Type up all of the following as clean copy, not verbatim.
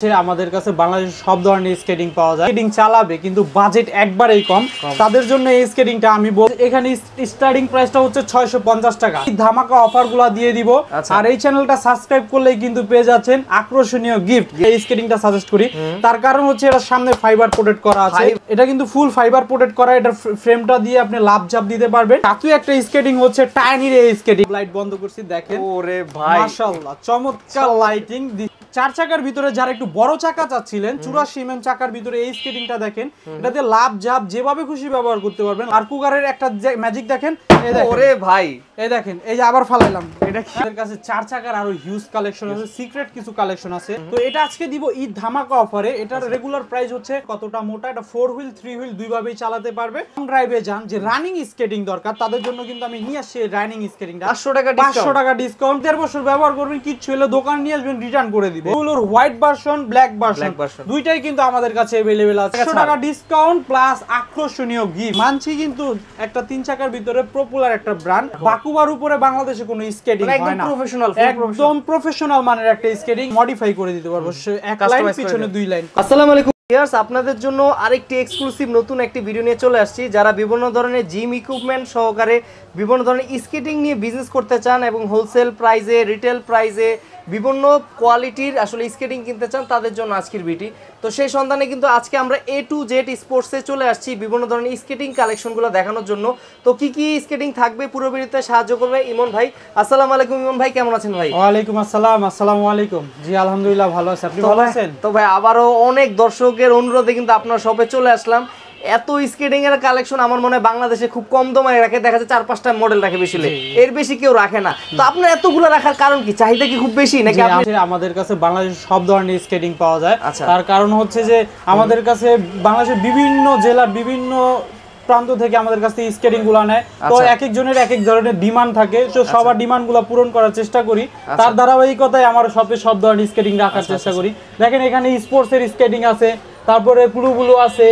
আমাদের কাছে বাংলাদেশ সব ধরনের স্কেটিং পাওয়া যায়। স্কেটিং চালাবে কিন্তু বাজেট একবারেই কম, তাদের জন্য এই স্কেটিংটা আমি বল। এখানে স্টার্টিং প্রাইসটা হচ্ছে 650 টাকা। ধামাকা অফারগুলো দিয়ে দিব। আর এই চ্যানেলটা সাবস্ক্রাইব করলেই কিন্তু পেয়ে যাচ্ছেন আকর্ষণীয় গিফট। এই স্কেটিংটা সাজেস্ট করি, তার কারণ হচ্ছে এটা সামনে ফাইবার প্রোটেক্ট করা আছে। এটা কিন্তু ফুল ফাইবার প্রোটেক্ট করা। এটা ফ্রেমটা দিয়ে আপনি লাভ ঝাপ দিতে পারবেন। তাতে একটা স্কেটিং হচ্ছে টাইনির এই স্কেটিং। লাইট বন্ধ করছি, দেখেন। ওরে ভাই মাশাআল্লাহ, চমৎকার লাইটিং। চার চাকার ভিতরে যারা একটু বড় চাকা চাচ্ছিলেন, 84 mm চাকার ভিতরে এই স্কেটিংটা দেখেন। এটাতে লাভ ঝাপ যেভাবে খুশি ব্যবহার করতে পারবেন। আর কুকারের একটা ম্যাজিক দেখেন, এই দেখেন। ওরে ভাই এই দেখেন, এই যে আবার ফালাইলাম। এটা কি এর কাছে চার চাকার আরো হিউজ কালেকশন আছে, সিক্রেট কিছু কালেকশন আছে। তো এটা আজকে দিব ঈদ ধামাকা অফারে। এটার রেগুলার প্রাইস হচ্ছে কতটা মোটা, এটা 4 হুইল 3 হুইল দুই ভাবেই চালাতে পারবে। লং ড্রাইভে যান, যে রানিং স্কেটিং দরকার তাদের জন্য কিন্তু আমি নিয়ে আসছি রানিং স্কেটিংটা। 500 টাকা ডিসকাউন্ট। 1.5 বছর ব্যবহার করবেন, কিচ্ছু হলে দোকান নিয়ে আসবেন, রিটার্ন করে দিবে। এগুলোর হোয়াইট ভার্সন, ব্ল্যাক ভার্সন দুইটাই কিন্তু আমাদের কাছে अवेलेबल আছে। 100 টাকা ডিসকাউন্ট প্লাস আকর্ষণীয় গিফট। মানছি কিন্তু একটা 3 চাকার ভিতরে পপুলার একটা ব্র্যান্ড। বাকুবার উপরে বাংলাদেশে কোনো স্কেটিং হয় না, একদম প্রফেশনাল মানের একটা স্কেটিং মডিফাই করে দিতে পারবো। এক লাইন পিছনে 2 লাইন। আসসালামু আলাইকুম ভিউয়ার্স, আপনাদের জন্য আরেকটি এক্সক্লুসিভ নতুন একটি ভিডিও নিয়ে চলে আসছি। যারা বিভিন্ন ধরনের জিম ইকুইপমেন্ট সহকারে বিভিন্ন ধরনের স্কেটিং নিয়ে বিজনেস করতে চান এবং হোলসেল প্রাইসে, রিটেল প্রাইসে বিভিন্ন কোয়ালিটির আসলে স্কেটিং কিনতে চান, তাদের জন্য আজকের ভিডিও। তো সেই সন্ধানে কিন্তু আজকে আমরা A to Z স্পোর্টসে চলে আসছি বিভিন্ন ধরনের স্কেটিং কালেকশনগুলো দেখানোর জন্য। তো কি কি স্কেটিং থাকবে পুরো ভিডিওতে সাহায্য করবে ইমন ভাই। আসসালামু আলাইকুম ইমন ভাই, কেমন আছেন ভাই? ওয়ালাইকুম আসসালাম। আসসালামু আলাইকুম। জি আলহামদুলিল্লাহ ভালো আছি, আপনি ভালো আছেন? তো ভাই আবারও অনেক দর্শকের অনুরোধে কিন্তু আপনার শপে চলে আসলাম। এত স্কেটিং এর কালেকশন আমার মনে হয় বাংলাদেশে খুব কম দামে রাখে, দেখা যায় 4-5টা মডেল রাখে, বেশি এর বেশি কেউ রাখে না। তো আপনার এতগুলো রাখার কারণ কি? চাহিদা কি খুব বেশি নাকি? আমাদের কাছে বাংলাদেশ সব ধরনের স্কেটিং পাওয়া যায়। তার কারণ হচ্ছে যে আমাদের কাছে বাংলাদেশের বিভিন্ন জেলার বিভিন্ন প্রান্ত থেকে আমাদের কাছে স্কেটিং গুলো নেয়। তো এক একজনের এক এক ধরনের ডিমান্ড থাকে, তো সবার ডিমান্ড গুলো পূরণ করার চেষ্টা করি। তার ধারাবাহিকতায় আমার শপে সব ধরনের স্কেটিং রাখার চেষ্টা করি। দেখেন এখানে স্পোর্টস এর স্কেটিং আছে, তারপরে কুলুবুলু আছে,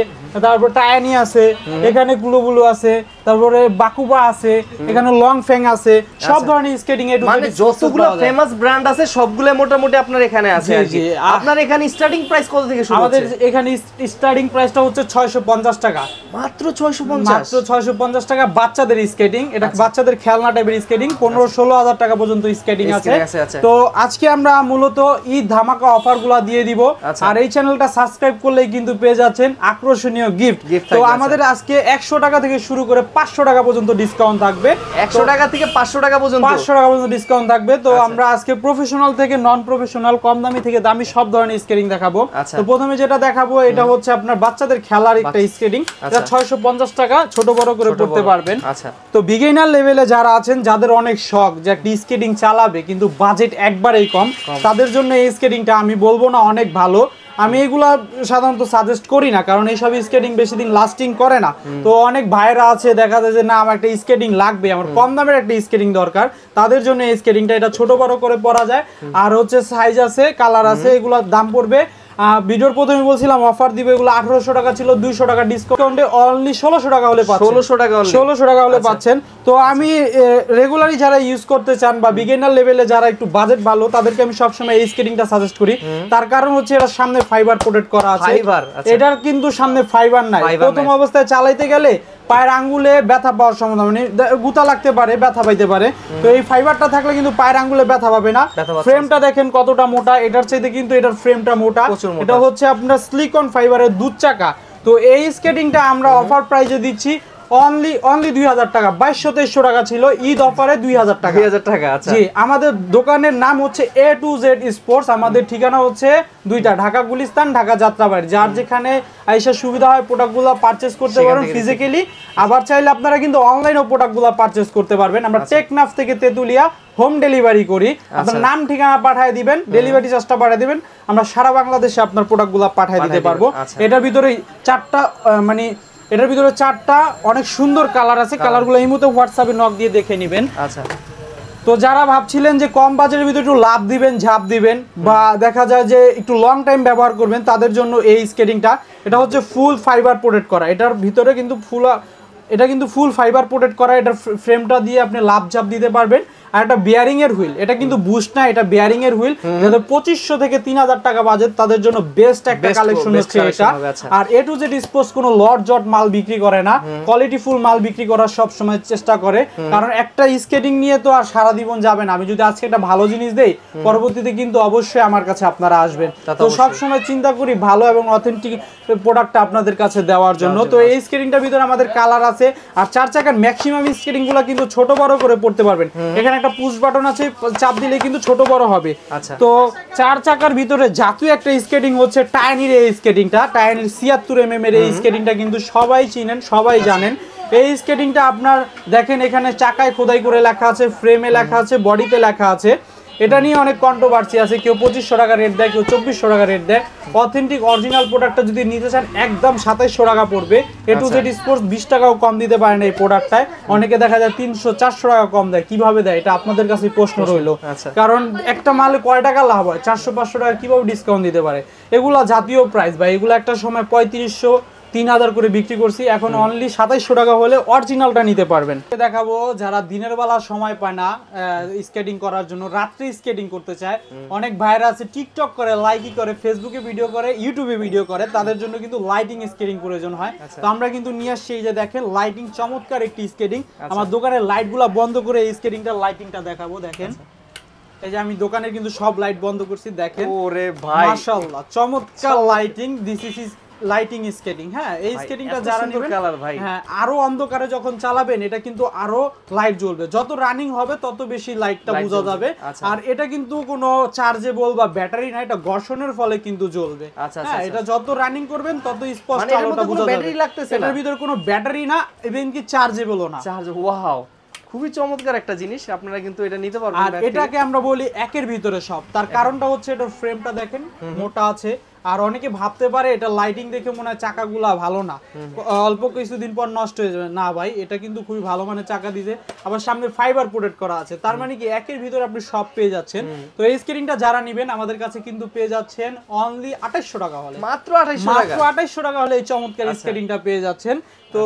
তারপর টায়ানি আছে, এখানে কুলুবুলু আছে, তারপরে বাকুবা আছে, এখানে লং ফ্যাং আছে, সব ধরনের স্কেটিং এর মানে যতগুলো ফেমাস ব্র্যান্ড আছে সবগুলো মোটামুটি আপনার এখানে আছে। আপনার এখানে স্টার্টিং প্রাইস কত থেকে শুরু? আমাদের এখানে স্টার্টিং প্রাইসটা হচ্ছে 650 টাকা। মাত্র 650? মাত্র 650 টাকা। বাচ্চাদের স্কেটিং, এটা বাচ্চাদের খেলনা টাইপের স্কেটিং, 15-16 হাজার টাকা পর্যন্ত স্কেটিং আছে। তো আজকে আমরা মূলত ঈদ ধামাকা অফারগুলো দিয়ে দিব। আর এই চ্যানেলটা সাবস্ক্রাইব করলে কিন্তু পেয়ে যাচ্ছেন আকর্ষণীয় গিফট। তো আমাদের আজকে 100 টাকা থেকে শুরু করে 500 টাকা পর্যন্ত ডিসকাউন্ট থাকবে। 100 টাকা থেকে 500 টাকা পর্যন্ত 500 টাকা পর্যন্ত ডিসকাউন্ট থাকবে। তো আমরা আজকে প্রফেশনাল থেকে নন প্রফেশনাল, কম দামি থেকে দামি সব ধরনের স্কেটিং দেখাবো। তো প্রথমে যেটা দেখাবো এটা হচ্ছে আপনার বাচ্চাদের খেলার একটা স্কেটিং। এটা 650 টাকা, ছোট বড় করে পড়তে পারবেন। তো বিগিনার লেভেলে যারা আছেন, যাদের অনেক শখ যে একটা স্কেটিং চালাবে কিন্তু বাজেট একবারেই কম, তাদের জন্য এই স্কেটিংটা আমি বলবো না অনেক ভালো। আমি এগুলা সাধারণত সাজেস্ট করি না, কারণ এইসব স্কেটিং বেশি দিন লাস্টিং করে না। তো অনেক ভাইরা আছে দেখা যায় যে না আমার একটা স্কেটিং লাগবে, আমার কম দামের একটা স্কেটিং দরকার, তাদের জন্য এই স্কেটিংটা। এটা ছোট বড় করে পরা যায়, আর হচ্ছে সাইজ আছে, কালার আছে, এগুলোর দাম পড়বে। ভিডিওর প্রথমে বলছিলাম অফার দিবে, এগুলো 1800 টাকা ছিল, 200 টাকা ডিসকাউন্টে অনলি 1600 টাকা হলে পাচ্ছেন। 1600 টাকা হলে পাচ্ছেন। তো আমি রেগুলারলি যারা ইউজ করতে চান বা বিগিনার লেভেলে যারা একটু বাজেট ভালো, তাদেরকে আমি সবসময় এই স্কেটিংটা সাজেস্ট করি। তার কারণ হচ্ছে এটা সামনে ফাইবার প্রোটেক্ট করা আছে। এটার কিন্তু সামনে ফাইবার নাই। প্রথম অবস্থায় চালাইতে গেলে পায়ের আঙ্গুলে ব্যথা পাওয়ার সম্ভাবনা, মানে গুতা লাগতে পারে, ব্যথা পাইতে পারে। তো এই ফাইবারটা থাকলে কিন্তু পায়ের আঙ্গুলে ব্যথা পাবে না। ফ্রেমটা দেখেন কতটা মোটা, এটার চাইতে কিন্তু এটার ফ্রেমটা মোটা। এটা হচ্ছে আপনার সিলিকন ফাইবারের 2 চাকা। তো এই স্কেটিংটা আমরা অফার প্রাইসে দিচ্ছি অনলি 2000 টাকা। 2200-2300 টাকা ছিল, ঈদ অফারে 2000 টাকা। 2000 টাকা। আচ্ছা জি, আমাদের দোকানের নাম হচ্ছে A to Z স্পোর্টস। আমাদের ঠিকানা হচ্ছে 2টা, ঢাকা গুলিস্তান, ঢাকা যাত্রাবাড়ি। যার যেখানে আইসা সুবিধা হয় প্রোডাক্টগুলো পারচেজ করতে পারেন ফিজিক্যালি। আবার চাইলে আপনারা কিন্তু অনলাইনেও প্রোডাক্টগুলো পারচেজ করতে পারবেন। আমরা টেকনাফ থেকে তেতুলিয়া হোম ডেলিভারি করি। আপনার নাম ঠিকানা পাঠিয়ে দিবেন, ডেলিভারি চার্জটা পাঠিয়ে দিবেন, আমরা সারা বাংলাদেশে আপনার প্রোডাক্টগুলো পাঠিয়ে দিতে পারবো। এটার ভিতরে 4টা এটার ভিতরে 4টা অনেক সুন্দর কালার আছে। কালারগুলো এই মুহূর্তে হোয়াটসঅ্যাপে নক দিয়ে দেখে নেবেন। তো যারা ভাবছিলেন যে কম বাজেটের ভিতরে একটু লাভ দিবেন, ঝাঁপ দিবেন, বা দেখা যায় যে একটু লং টাইম ব্যবহার করবেন, তাদের জন্য এই স্কেটিংটা। এটা হচ্ছে ফুল ফাইবার প্রোটেক্ট করা। এটার ভিতরে কিন্তু ফুল ফাইবার প্রোটেক্ট করা। এটার ফ্রেমটা দিয়ে আপনি লাভ ঝাপ দিতে পারবেন। আর একটা বিয়ারিং এর হুইল, এটা কিন্তু বুস্ট না, এটা বিয়ারিং এর হুইল, যাদের 2500 থেকে 3000 টাকা বাজেট তাদের জন্য বেস্ট একটা কালেকশন হচ্ছে এটা। আর এ টু জেড স্পোর্টস কোনো লট জট মাল বিক্রি করে না, কোয়ালিটি ফুল মাল বিক্রি করার সব সময় চেষ্টা করে, কারণ একটা স্কেটিং নিয়ে তো আর সারা জীবন যাবে না। আমি যদি আজকে একটা ভালো জিনিস দেই, পরবর্তীতে কিন্তু অবশ্যই আমার কাছে আপনারা আসবেন। তো সব সময় চিন্তা করি ভালো এবং অথেন্টিক প্রোডাক্টটা আপনাদের কাছে দেওয়ার জন্য। তো এই স্কেটিংটার ভিতরে আমাদের কালার আছে, আর 4 চাকার ম্যাক্সিমাম স্কেটিং গুলো কিন্তু ছোট বড় করে পড়তে পারবেন। এখানে একটা পুশ বাটন আছে, চাপ দিলে কিন্তু ছোট বড় হবে। তো 4 চাকার ভিতরে জাতীয় একটা স্কেটিং হচ্ছে টাইনির এই স্কেটিংটা, টাইনির 76 mm এর এই স্কেটিংটা কিন্তু সবাই চিনেন, সবাই জানেন। এই স্কেটিংটা আপনার দেখেন এখানে চাকায় খোদাই করে লেখা আছে, ফ্রেমে লেখা আছে, বডিতে লেখা আছে। এটা নিয়ে অনেক কন্ট্রোভার্সি আছে, কেউ 2500 টাকা রেট দেয়, কেউ 2400 টাকা রেট দেয়। অথেন্টিক অরিজিনাল প্রোডাক্টটা যদি নিতে চান একদম 2700 টাকা পড়বে। এ টু জেড স্পোর্টস 20 টাকাও কম দিতে পারেন এই প্রোডাক্টটায়। অনেকে দেখা যায় 300-400 টাকা কম দেয়, কিভাবে দেয় এটা আপনাদের কাছে প্রশ্ন রইলো। কারণ একটা মালে কয় টাকা লাভ হয়, 400-500 টাকা কিভাবে ডিসকাউন্ট দিতে পারে? এগুলা জাতীয় প্রাইস ভাই, এগুলো একটা সময় 3500-3000 করে বিক্রি করছি, এখন অনলি 2700 টাকা হলে অরিজিনালটা নিতে পারবেন। দেখাবো যারা দিনের বেলা সময় পায় না স্কেটিং করার জন্য, রাত্রে স্কেটিং করতে চায়। অনেক ভাইরা আছে টিকটক করে, লাইকি করে, ফেসবুকে ভিডিও করে, ইউটিউবে ভিডিও করে, তাদের জন্য কিন্তু লাইটিং স্কেটিং প্রয়োজন হয়। তো আমরা কিন্তু নিয়ে আসছি, এই যে দেখেন লাইটিং চমৎকার একটি স্কেটিং। আমার দোকানের লাইটগুলা বন্ধ করে এই স্কেটিংটার লাইটিংটা দেখাবো। দেখেন এই যে আমি দোকানের কিন্তু সব লাইট বন্ধ করছি, দেখেন ওরে ভাই মাশাআল্লাহ চমৎকার lighting. This is lighting skating. হ্যাঁ, এই স্কেটিংটা যারা নেবেন, হ্যাঁ আরো অন্ধকারে যখন চালাবেন এটা কিন্তু আরো লাইট জ্বলবে, যত রানিং হবে তত বেশি লাইটটা বোঝা যাবে। আর এটা কিন্তু কোনো চার্জেবল বা ব্যাটারি না, এটা ঘর্ষণের ফলে কিন্তু জ্বলবে। হ্যাঁ, এটা যত রানিং করবেন তত স্পষ্ট আলোটা বোঝা যাবে। ব্যাটারি লাগতেছে না, এটার ভিতরে কোনো ব্যাটারি না, ইভেন কি চার্জেবলও না। ওয়াও, খুবই চমৎকার একটা জিনিস, আপনারা কিন্তু এটা নিতে পারবেন। আর এটাকে আমরা বলি একের ভিতরে সব। তার কারণটা হচ্ছে এটার ফ্রেমটা দেখেন মোটা আছে। আর অনেকে ভাবতে পারে এটা লাইটিং দেখে মনে হয় চাকাগুলা ভালো না, অল্প কিছুদিন পর নষ্ট হয়ে যাবে। না ভাই, এটা কিন্তু খুবই ভালো মানের চাকা দিছে, আবার সামনে ফাইবার প্রোটেক্ট করা আছে। তার মানে কি একের ভিতরে আপনি সব পেয়ে যাচ্ছেন। তো এই স্কেটিংটা যারা নেবেন আমাদের কাছে কিন্তু পেয়ে যাচ্ছেন অনলি 2800 টাকা হলে, মাত্র 2800 টাকা হলে এই চমৎকার স্কেটিংটা পেয়ে যাচ্ছেন। তো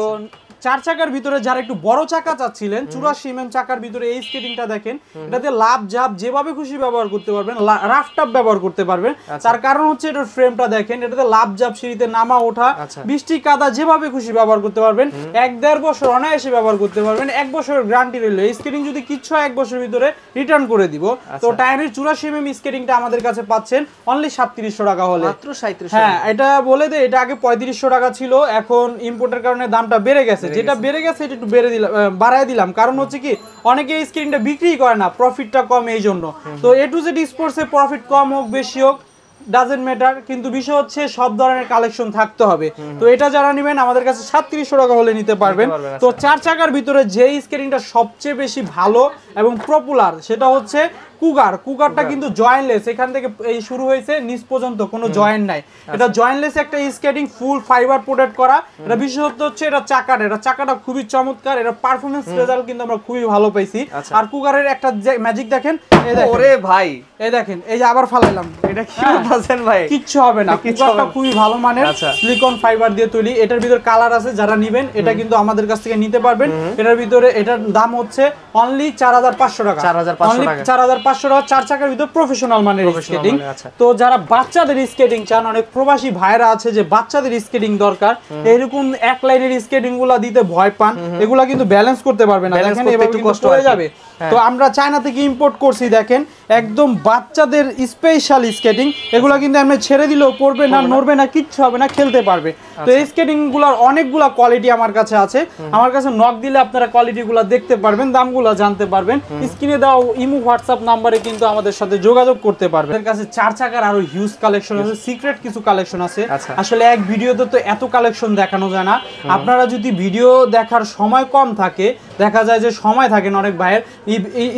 4 চাকার ভিতরে যারা একটু বড় চাকা চাচ্ছিলেন, 84 mm চাকার ভিতরে এই স্কেটিংটা দেখেন। এটাতে লাভ ঝাপ যেভাবে খুশি ব্যবহার করতে পারবেন, রাফ টাপ ব্যবহার করতে পারবেন। তার কারণ হচ্ছে এটার ফ্রেমটা দেখেন, এটাতে লাভ ঝাপ, সিঁড়িতে নামা ওঠা, বৃষ্টি কাদা যেভাবে খুশি ব্যবহার করতে পারবেন। 1-1.5 বছর অনায়াসে ব্যবহার করতে পারবেন। 1 বছরের গ্যারান্টি রইল। এই স্কেটিং যদি কিচ্ছু 1 বছরের ভিতরে রিটার্ন করে দিব। তো টায়ারের 84 mm স্কেটিংটা আমাদের কাছে পাচ্ছেন অনলি 3700 টাকা হলে, মাত্র 3700। হ্যাঁ, এটা বলে দে, এটা আগে 3500 টাকা ছিল, এখন ইম্পোর্টের কারণে দামটা বেড়ে গেছে। যেটা বেড়ে গেছে এটা একটু বাড়ায় দিলাম, কারণ হচ্ছে কি অনেকে এই স্ক্রিনটা বিক্রি করে না, প্রফিটটা কম এই জন্য। তো এ টু জেড স্পোর্টসে প্রফিট কম হোক বেশি হোক ডাজেন্ট ম্যাটার, কিন্তু বিষয় হচ্ছে সব ধরনের কালেকশন থাকতে হবে। তো এটা যারা নেবেন আমাদের কাছে 3700 টাকা হলে নিতে পারবেন। তো 4 চাকার ভিতরে যে স্কেটিংটা সবচেয়ে বেশি ভালো এবং পপুলার সেটা হচ্ছে কুগারটা কিন্তু জয়েন্টলেস, এখান থেকে এই শুরু হয়েছে নিচ পর্যন্ত কোনো জয়েন্ট নাই। এটা জয়েন্টলেস একটা স্কেটিং, ফুল ফাইবার প্রোটেক্ট করা। এটা বিশেষত্ব হচ্ছে এটা চাকাটা খুবই চমৎকার, এটা পারফরম্যান্স রেজাল্ট কিন্তু আমরা খুবই ভালো পাইছি। আর কুগারের একটা ম্যাজিক দেখেন, এই দেখেন ওরে ভাই, এই দেখেন, এই যে আবার ফালাইলাম, এটা কি বলছেন ভাই? কিচ্ছু হবে না, কুগারটা খুবই ভালো মানের সিলিকন ফাইবার দিয়ে তৈরি। এটার ভিতরে কালার আছে, যারা নেবেন এটা কিন্তু আমাদের কাছ থেকে নিতে পারবেন। এটার ভিতরে এটার দাম হচ্ছে অনলি 4500 টাকা, 4500 টাকা। 4 চাকার ভিতরে প্রফেশনাল মানের স্কেটিং। তো যারা বাচ্চাদের স্কেটিং চান, অনেক প্রবাসী ভাইরা আছে যে বাচ্চাদের স্কেটিং দরকার, এরকম এক লাইনের স্কেটিং গুলা দিতে ভয় পান, এগুলা কিন্তু ব্যালেন্স করতে পারবে না, দেখেন এভাবে একটু কষ্ট হয়ে যাবে। তো আমরা চায়না থেকে ইম্পোর্ট করছি, দেখেন একদম বাচ্চাদের স্পেশাল স্কেটিং। এগুলা কিন্তু আমরা ছেড়ে দিলেও পড়বে না, নড়বে না, কিচ্ছু হবে না, খেলতে পারবে। তো এই স্কেটিং গুলার অনেকগুলা কোয়ালিটি আমার কাছে আছে, আমার কাছে নক দিলে আপনারা কোয়ালিটি গুলা দেখতে পারবেন, দামগুলা জানতে পারবেন। স্ক্রিনে দেওয়া ইমো হোয়াটসঅ্যাপ নাম্বারে কিন্তু আমাদের সাথে যোগাযোগ করতে পারবেন। আমাদের কাছে 4 চাকার আরো হিউজ কালেকশন আছে, সিক্রেট কিছু কালেকশন আছে। আসলে এক ভিডিওতে তো এত কালেকশন দেখানো যায় না। আপনারা যদি ভিডিও দেখার সময় কম থাকে, দেখা যায় যে সময় থাকে না অনেক ভাইয়ের,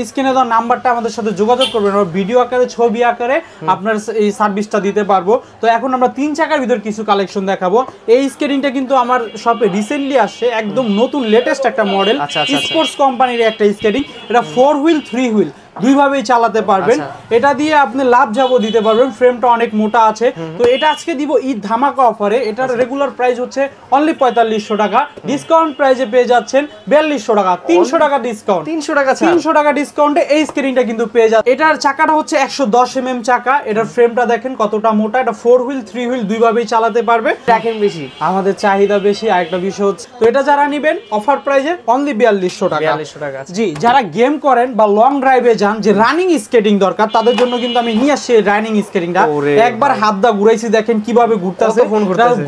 স্ক্রিনে দেওয়া নাম্বারটা আমাদের সাথে যোগাযোগ করবেন, ভিডিও আকারে ছবি আকারে আপনার এই সার্ভিসটা দিতে পারবো। তো এখন আমরা 3 চাকার ভিতর কিছু কালেকশন দেখাবো। এই স্কেটিংটা কিন্তু আমার শপে রিসেন্টলি আসছে, একদম নতুন লেটেস্ট একটা মডেল, স্পোর্টস কোম্পানির একটা স্কেটিং। এটা 4 হুইল 3 হুইল দুইভাবেই চালাতে পারবেন। এটা দিয়ে আপনি লাভ যাবো দিতে পারবেন, ফ্রেমটা অনেক মোটা আছে। তো এটা আজকে দিব ঈদ ধামাকা অফারে। এটার রেগুলার প্রাইস হচ্ছে অনলি 4500 টাকা, ডিসকাউন্ট প্রাইসে পেয়ে যাচ্ছেন 4200 টাকা, 300 টাকা ডিসকাউন্ট, 300 টাকা ডিসকাউন্টে এই স্ক্রিনটা কিন্তু পেয়ে যাচ্ছে। এটার চাকাটা হচ্ছে 110 mm চাকা, এটার ফ্রেমটা দেখেন কতটা মোটা। এটা 4 হুইল 3 হুইল দুইভাবেই চালাতে পারবে। দেখেন বেশি আমাদের চাহিদা বেশি। আরেকটা বিষয় হচ্ছে, তো এটা যারা নেবেন অফার প্রাইসে অনলি 4200 টাকা। 4200 টাকা। জি, যারা গেম করেন বা লং ড্রাইভে যান, যে রানিং স্কেটিং দরকার, তাদের জন্য কিন্তু আমি নিয়ে আসছি রানিং স্কেটিংটা। একবার হাত দা ঘুরাইছি, দেখেন কিভাবে ঘুরতেছে।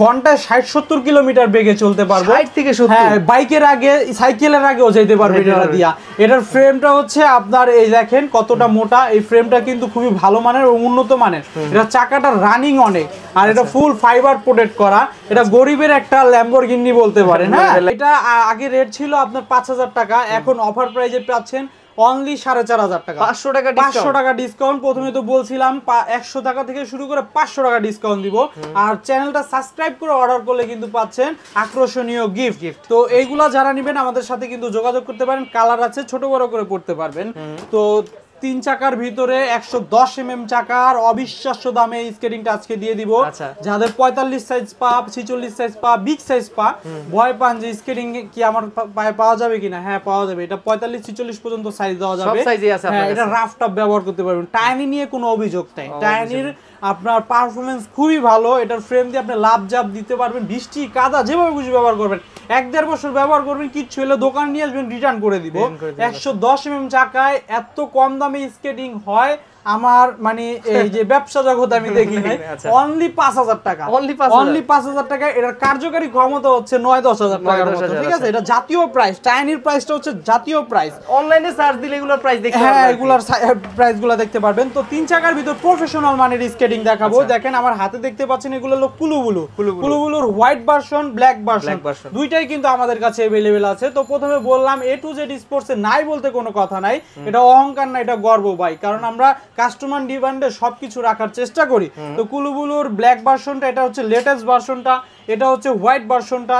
ঘন্টায় 60-70 কিলোমিটার বেগে চলতে পারবো। 60 থেকে 70। হ্যাঁ, বাইকের আগে সাইকেলের আগেও যেতে পারবে এটা দিয়া। এটার ফ্রেমটা হচ্ছে আপনার এই দেখেন কতটা মোটা। এই ফ্রেমটা কিন্তু খুবই ভালো মানের ও উন্নত মানের। এটা চাকাটা রানিং অনেক, আর এটা ফুল ফাইবার প্রোটেক্ট করা। এটা গরিবের একটা ল্যাম্বরগিনি বলতে পারেন। হ্যাঁ, এটা আগে রেট ছিল আপনার 5000 টাকা, এখন অফার প্রাইসে পাচ্ছেন অনলি 4500 টাকা। 500 টাকা ডিসকাউন্ট। প্রথমে তো বলছিলাম 100 টাকা থেকে শুরু করে 500 টাকা ডিসকাউন্ট দিব। আর চ্যানেলটা সাবস্ক্রাইব করে অর্ডার করলে কিন্তু পাচ্ছেন আকর্ষণীয় গিফট। তো এইগুলা যারা নেবেন আমাদের সাথে কিন্তু যোগাযোগ করতে পারেন। কালার আছে, ছোট বড় করে পড়তে পারবেন। তো 3 চাকার ভিতরে 110 mm চাকার অবিশ্বাস্য দামে এই স্কেটিংটা আজকে দিয়ে দিব। যাদের 45 সাইজ পা, 46 সাইজ পা, বিগ সাইজ পা, ভয় পান যে স্কেটিং কি আমার পায়ে পাওয়া যাবে কিনা, হ্যাঁ পাওয়া যাবে। এটা 45-46 পর্যন্ত সাইজ দেওয়া যাবে। হ্যাঁ, এটা রাফ টাফ ব্যবহার করতে পারবেন। টাইনি নিয়ে কোনো অভিযোগ নাই। টাইনির আপনার পারফরমেন্স খুবই ভালো। এটার ফ্রেম দিয়ে আপনি লাভ জাপ দিতে পারবেন, বৃষ্টি কাদা যেভাবে খুশি ব্যবহার করবেন। 1-1.5 বছর ব্যবহার করবেন, কিচ্ছু হলে দোকান নিয়ে আসবেন, রিটার্ন করে দিব। 110 mm চাকায় এত কম দামে স্কেটিং হয় আমার মানে এই যে ব্যবসা জগৎ আমি দেখি নাই। অনলি 5000 টাকা, অনলি 5000 টাকা। এটার কার্যকারী ক্ষমতা হচ্ছে 9-10 হাজার টাকার মতো। ঠিক আছে, এটা জাতীয় প্রাইস। টাইনির প্রাইসটা হচ্ছে জাতীয় প্রাইস। অনলাইনে সার্চ দিলে এগুলোর প্রাইস দেখতে পারবেন। হ্যাঁ, এগুলোর প্রাইসগুলো দেখতে পারবেন। তো 3 চাকার ভিতর প্রফেশনাল মানের স্কেটিং দেখাবো। দেখেন আমার হাতে দেখতে পাচ্ছেন, এগুলো হলো কুলুবুলুর হোয়াইট ভার্সন, ব্ল্যাক ভার্সন, দুইটাই কিন্তু আমাদের কাছে अवेलेबल আছে। তো প্রথমে বললাম A to Z স্পোর্টসে নাই বলতে কোনো কথা নাই। এটা অহংকার না, এটা গর্ব ভাই, কারণ আমরা কাস্টমার ডিমান্ডে সবকিছু রাখার চেষ্টা করি। তো কুলুবুলুর ব্ল্যাক ভার্সনটা, এটা হচ্ছে লেটেস্ট ভার্সনটা, এটা হচ্ছে হোয়াইট ভার্সনটা।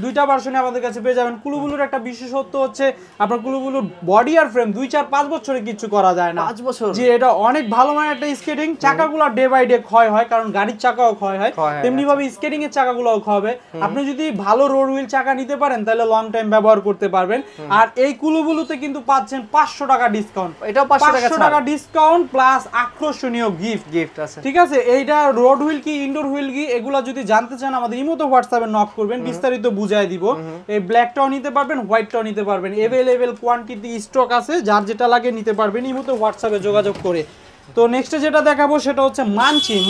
দুইটা ভার্সনে আমাদের কাছে পেয়ে যাবেন। কুলুবুলুর একটা বিশেষত্ব হচ্ছে আপনার কুলুবুলুর বডি আর ফ্রেম 2-4-5 বছরে কিছু করা যায় না। 5 বছর। জি, এটা অনেক ভালো মানের একটা স্কেটিং। চাকাগুলো ডে বাই ডে ক্ষয় হয়, কারণ গাড়ির চাকাও ক্ষয় হয়, তেমনি ভাবে স্কেটিং এর চাকাগুলোও ক্ষয় হবে। আপনি যদি ভালো রোড হুইল চাকা নিতে পারেন তাহলে লং টাইম ব্যবহার করতে পারবেন। আর এই কুলুবুলুতে কিন্তু পাচ্ছেন 500 টাকা ডিসকাউন্ট। এটাও 500 টাকা ডিসকাউন্ট প্লাস আকর্ষণীয় গিফট আছে। ঠিক আছে, এইটা রোড হুইল কি ইনডোর হুইল কি এগুলা যদি জানতে চান আমাদের ইমোতে হোয়াটসঅ্যাপে নক করবেন, বিস্তারিত বুঝাই দিব। এই ব্ল্যাকটাও নিতে পারবেন, হোয়াইটটাও নিতে পারবেন। अवेलेबल কোয়ান্টিটি স্টক আছে, যার যেটা লাগে নিতে পারবেন ইমোতে হোয়াটসঅ্যাপে যোগাযোগ করে। তো নেক্সটে যেটা দেখাবো সেটা হচ্ছে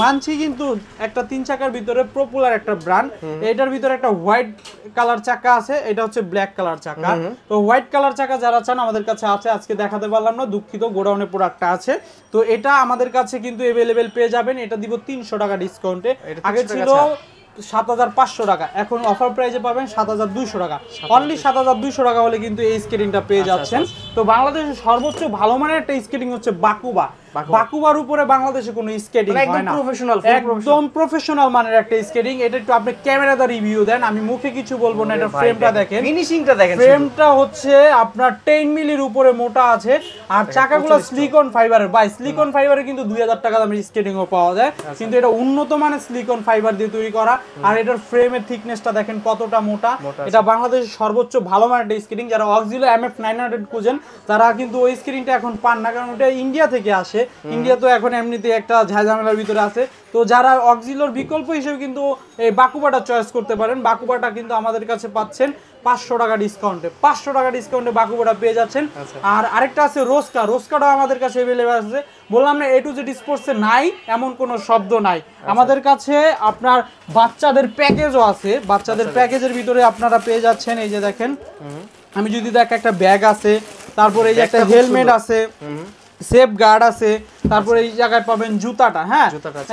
মানচি কিন্তু একটা 3 চাকার ভিতরে পপুলার একটা ব্র্যান্ড। এটার ভিতরে একটা হোয়াইট কালার চাকা আছে, এটা হচ্ছে ব্ল্যাক কালার চাকা। তো হোয়াইট কালার চাকা যারা চান আমাদের কাছে আছে, আজকে দেখাতে পারলাম না, দুঃখিত, গোডাউনে প্রোডাক্টটা আছে। তো এটা আমাদের কাছে কিন্তু अवेलेबल পেয়ে যাবেন। এটা দিব 300 টাকা ডিসকাউন্টে। আগে ছিল 7500 টাকা, এখন অফার প্রাইসে পাবেন 7200 টাকা। অনলি 7200 টাকা হলে কিন্তু এই স্কেটিংটা পেয়ে যাচ্ছেন। তো বাংলাদেশের সর্বোচ্চ ভালো মানের একটা স্কেটিং হচ্ছে বাকুবা। বাকুবার উপরে বাংলাদেশে কোনো স্কেটিং হয় না, একদম প্রফেশনাল মানের একটা স্কেটিং। এটা একটু আপনি ক্যামেরাতে রিভিউ দেন, আমি মুখে কিছু বলবো না। এটা ফ্রেমটা দেখেন, ফিনিশিংটা দেখেন। ফ্রেমটা হচ্ছে আপনার 10 মিলির উপরে মোটা আছে, আর চাকাগুলো সিলিকন ফাইবারের। ভাই, সিলিকন ফাইবারে কিন্তু 2000 টাকা দামের স্কেটিংও পাওয়া যায়, কিন্তু এটা উন্নত মানের সিলিকন ফাইবার দিয়ে তৈরি করা। আর এটার ফ্রেমের থিকনেসটা দেখেন কতটা মোটা। এটা বাংলাদেশের সর্বোচ্চ ভালো মানের একটা স্কেটিং। যারা অক্সিলো MF 900 খুঁজেন তারা কিন্তু ওই স্কেটিংটা এখন পান না, কারণ ওটা ইন্ডিয়া থেকে আসে। ইন্ডিয়া তো এখন এমনিতে একটা ঝামেলার ভিতরে আছে। তো যারা অক্সিলোর বিকল্প হিসেবে কিন্তু এই বাকুবাটা চয়েস করতে পারেন। বাকুবাটা কিন্তু আমাদের কাছে পাচ্ছেন 500 টাকা ডিসকাউন্টে। 500 টাকা ডিসকাউন্টে বাকুবাটা পেয়ে যাচ্ছেন। আর আরেকটা আছে রোস্কাটাও আমাদের কাছে अवेलेबल আছে। বললাম না, A to Z স্পোর্টসে নাই এমন কোনো শব্দ নাই। আমাদের কাছে আপনার বাচ্চাদের প্যাকেজও আছে। বাচ্চাদের প্যাকেজের ভিতরে আপনারা পেয়ে যাচ্ছেন, এই যে দেখেন, আমি যদি দেখ একটা ব্যাগ আছে, তারপরে এই যে একটা হেলমেট আছে, সেফ গার্ড আছে, তারপরে এই জায়গায় পাবেন জুতাটা। হ্যাঁ,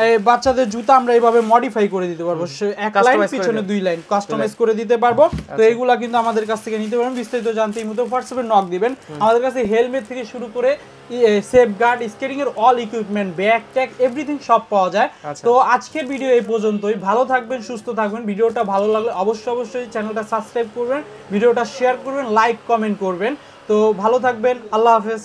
এই বাচ্চাদের জুতা আমরা এইভাবে মডিফাই করে দিতে পারবো, এক লাইন পিছনে 2 লাইন কাস্টমাইজ করে দিতে পারবো। তো এইগুলা কিন্তু আমাদের কাছ থেকে নিতে পারবেন। বিস্তারিত জানতে এই মতো হোয়াটসঅ্যাপে নক দিবেন। আমাদের কাছে হেলমেট থেকে শুরু করে সেফ গার্ড, স্কেটিং এর all equipment, bag tag everything সব পাওয়া যায়। তো আজকের ভিডিও এই পর্যন্তই। ভালো থাকবেন, সুস্থ থাকবেন। ভিডিওটা ভালো লাগলে অবশ্যই চ্যানেলটা সাবস্ক্রাইব করবেন, ভিডিওটা শেয়ার করবেন, লাইক কমেন্ট করবেন। তো ভালো থাকবেন, আল্লাহ হাফেজ।